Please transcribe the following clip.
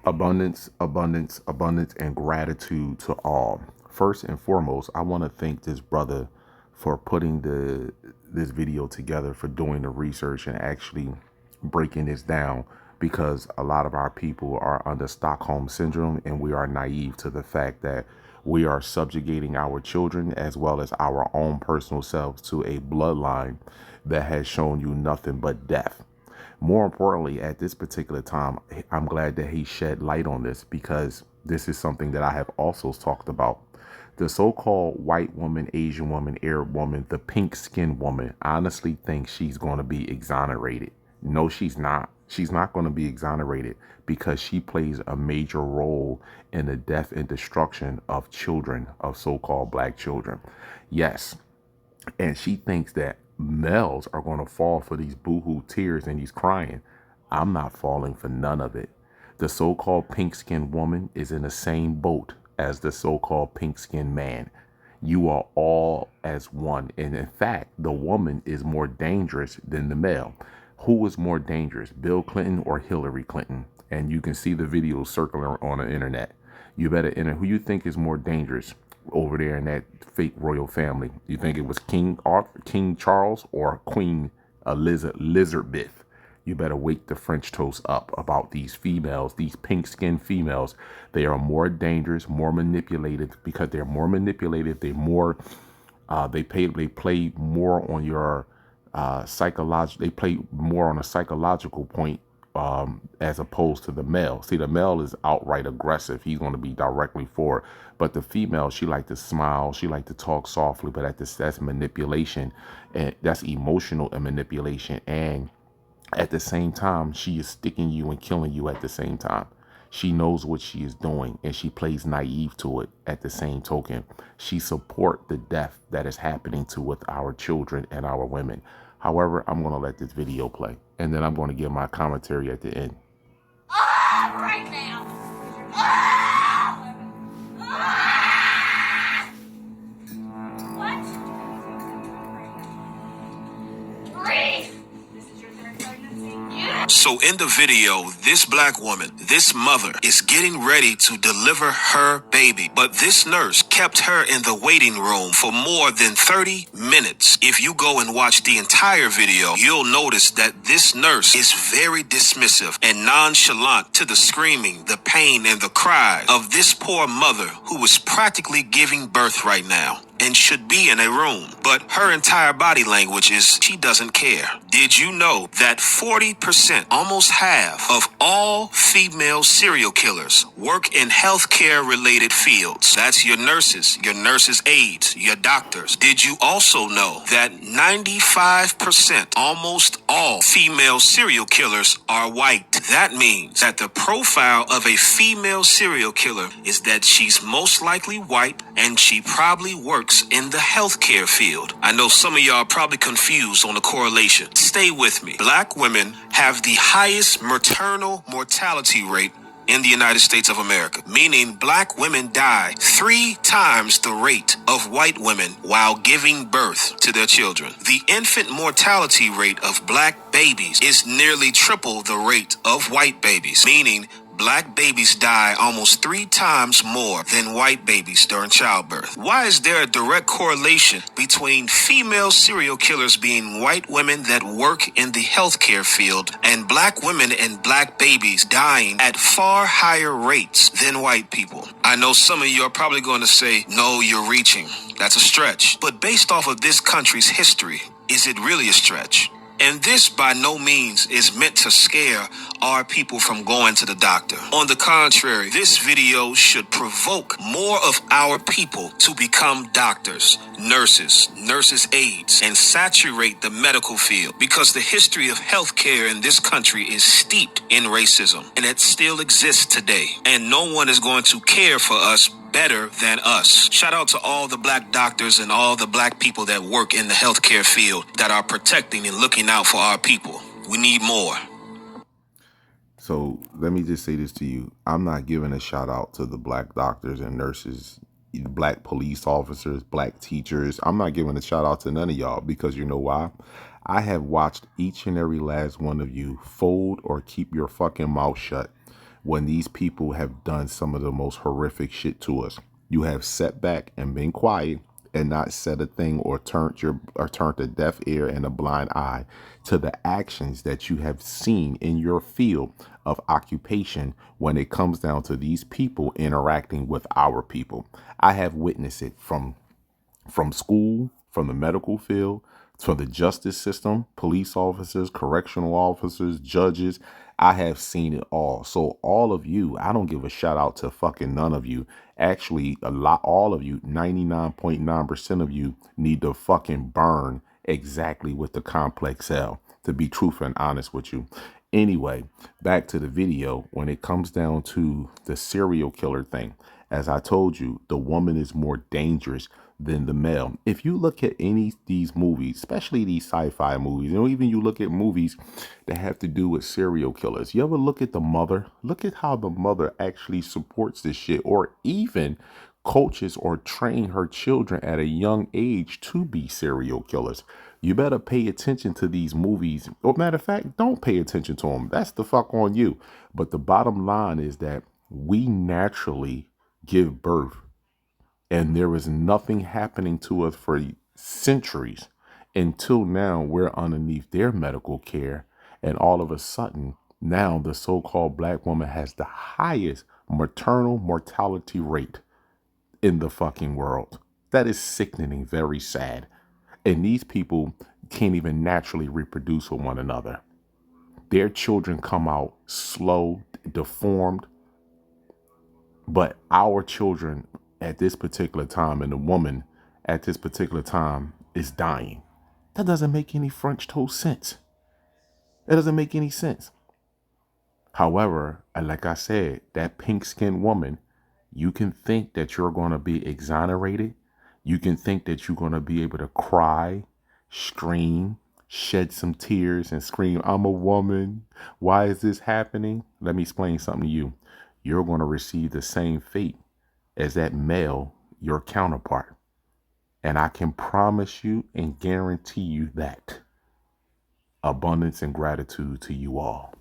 Abundance, abundance, abundance, and gratitude to all. First and foremost, I want to thank this brother for putting this video together, for doing the research and actually breaking this down, because a lot of our people are under Stockholm syndrome and we are naive to the fact that we are subjugating our children as well as our own personal selves to a bloodline that has shown you nothing but death. More importantly, at this particular time, I'm glad that he shed light on this, because this is something that I have also talked about. The so-called white woman, Asian woman, Arab woman, the pink-skinned woman, I honestly think she's going to be exonerated. No, she's not. She's not going to be exonerated because she plays a major role in the death and destruction of children, of so-called black children. Yes, and she thinks that males are going to fall for these boohoo tears and these crying. I'm not falling for none of it. The so-called pink-skinned woman is in the same boat as the so-called pink-skinned man. You are all as one. And in fact, the woman is more dangerous than the male. Who is more dangerous, Bill Clinton or Hillary Clinton? And you can see the videos circling on the internet. You better enter who you think is more dangerous over there in that fake royal family. You think it was King Arthur, King Charles, or Queen Elizabeth? You better wake the French toast up about these females, these pink-skinned females. They are more dangerous, more manipulated, because they're more manipulated. They're more, they play more on your psychological. They play more on a psychological point, as opposed to the male. See, the male is outright aggressive. He's going to be directly for it. But the female, she like to smile. She like to talk softly. But that's manipulation, and that's emotional and manipulation. And at the same time, she is sticking you and killing you at the same time. She knows what she is doing, and she plays naive to it. At the same token, she support the death that is happening to with our children and our women. However, I'm going to let this video play, and then I'm going to give my commentary at the end. Right now. What? Breathe. This is your third pregnancy? Yeah. So in the video, this black woman, this mother, is getting ready to deliver her baby. But this nurse kept her in the waiting room for more than 30 minutes. If you go and watch the entire video, you'll notice that this nurse is very dismissive and nonchalant to the screaming, the pain, and the cry of this poor mother who is practically giving birth right now and should be in a room. But her entire body language is she doesn't care. Did you know that 40%, almost half, of all female serial killers work in healthcare related fields? That's your nurses aides, your doctors. Did you also know that 95%, almost all female serial killers are white? That means that the profile of a female serial killer is that she's most likely white and she probably works in the healthcare field. I know some of y'all are probably confused on the correlation. Stay with me. Black women have the highest maternal mortality rate in the United States of America, meaning black women die 3 times the rate of white women while giving birth to their children. The infant mortality rate of black babies is nearly triple the rate of white babies, meaning black babies die almost 3 times more than white babies during childbirth. Why is there a direct correlation between female serial killers being white women that work in the healthcare field and black women and black babies dying at far higher rates than white people? I know some of you are probably going to say, no, you're reaching. That's a stretch. But based off of this country's history, is it really a stretch? And this by no means is meant to scare our people from going to the doctor. On the contrary, this video should provoke more of our people to become doctors, nurses aides, and saturate the medical field, because the history of healthcare in this country is steeped in racism, and it still exists today. And no one is going to care for us better than us. Shout out to all the black doctors and all the black people that work in the healthcare field that are protecting and looking out for our people. We need more. So let me just say this to you. I'm not giving a shout out to the black doctors and nurses, black police officers, black teachers. I'm not giving a shout out to none of y'all, because you know why? I have watched each and every last one of you fold or keep your fucking mouth shut when these people have done some of the most horrific shit to us. You have sat back and been quiet and not said a thing or turned a deaf ear and a blind eye to the actions that you have seen in your field of occupation when it comes down to these people interacting with our people. I have witnessed it from school, from the medical field, from the justice system, police officers, correctional officers, judges. I have seen it all. So all of you, I don't give a shout out to fucking none of you. Actually, all of you, 99.9% of you need to fucking burn exactly with the complex L, to be truthful and honest with you. Anyway, back to the video. When it comes down to the serial killer thing, as I told you, the woman is more dangerous than the male. If you look at any of these movies, especially these sci-fi movies, and even you look at movies that have to do with serial killers, you ever look at the mother? Look at how the mother actually supports this shit, or even coaches or train her children at a young age to be serial killers. You better pay attention to these movies. Or matter of fact, don't pay attention to them. That's the fuck on you. But the bottom line is that we naturally give birth, and there is nothing happening to us for centuries until now we're underneath their medical care. And all of a sudden, now the so-called black woman has the highest maternal mortality rate in the fucking world. That is sickening, very sad. And these people can't even naturally reproduce with one another. Their children come out slow, deformed. But our children at this particular time, and the woman at this particular time, is dying. That doesn't make any French toast sense. It doesn't make any sense. However, like I said, that pink-skinned woman, you can think that you're going to be exonerated. You can think that you're going to be able to cry, scream, shed some tears and scream, "I'm a woman. Why is this happening?" Let me explain something to you. You're going to receive the same fate as that male, your counterpart. And I can promise you and guarantee you that. Abundance and gratitude to you all.